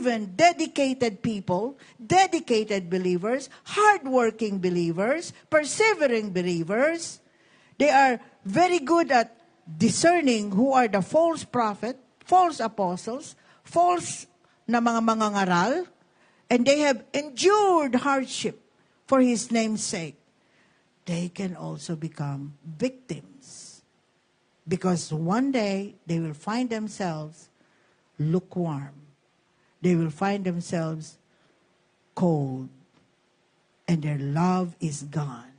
even dedicated people, dedicated believers, hardworking believers, persevering believers. They are very good at discerning who are the false prophet, false apostles, false na mga mangangaral, and they have endured hardship for His name's sake. They can also become victims. Because one day, they will find themselves lukewarm. They will find themselves cold. And their love is gone.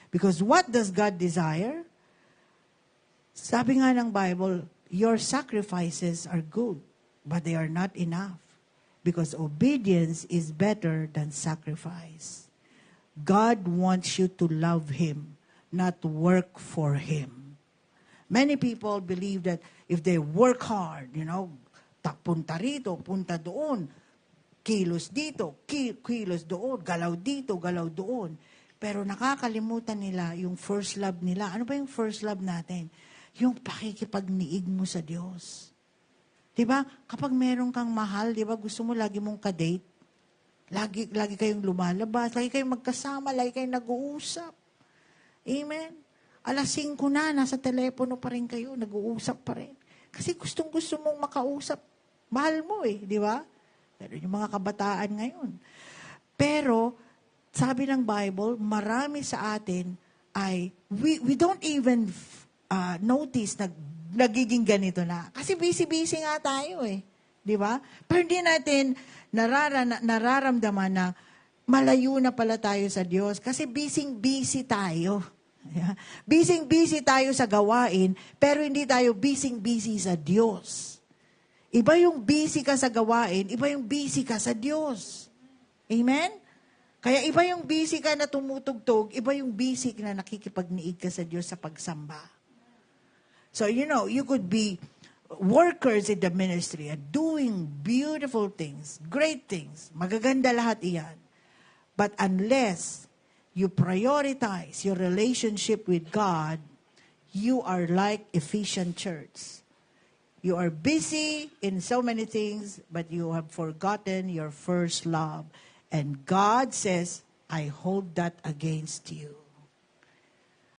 Because what does God desire? Sabi nga ng Bible, your sacrifices are good, but they are not enough. Because obedience is better than sacrifice. God wants you to love Him, not work for Him. Many people believe that if they work hard, punta rito, punta doon, kilos dito, kilos doon, galaw dito, galaw doon. Pero nakakalimutan nila yung first love nila. Ano ba yung first love natin? Yung pakikipagniig mo sa Diyos. Diba? Kapag meron kang mahal, diba, gusto mo lagi mong kadate. Lagi kayong lumalabas, lagi kayong magkasama, lagi kayong nag-uusap. Amen? 5:00 na, nasa telepono pa rin kayo, nag-uusap pa rin. Kasi gustong-gusto mong makausap. Mahal mo di ba? Pero yung mga kabataan ngayon. Pero, sabi ng Bible, marami sa atin ay, we don't even notice na nagiging ganito na. Kasi busy-busy nga tayo di ba? Pero hindi natin nararamdaman na malayo na pala tayo sa Diyos. Kasi busy tayo. Yeah. Busy tayo sa gawain, pero hindi tayo busy sa Diyos. Iba yung busy ka sa gawain, iba yung busy ka sa Diyos. Amen? Kaya iba yung busy ka na tumutugtog, iba yung busy na nakikipagniig ka sa Diyos sa pagsamba. So, you could be workers in the ministry and doing beautiful things, great things. Magaganda lahat iyan. But unless you prioritize your relationship with God, you are like Ephesian church. You are busy in so many things, but you have forgotten your first love. And God says, I hold that against you.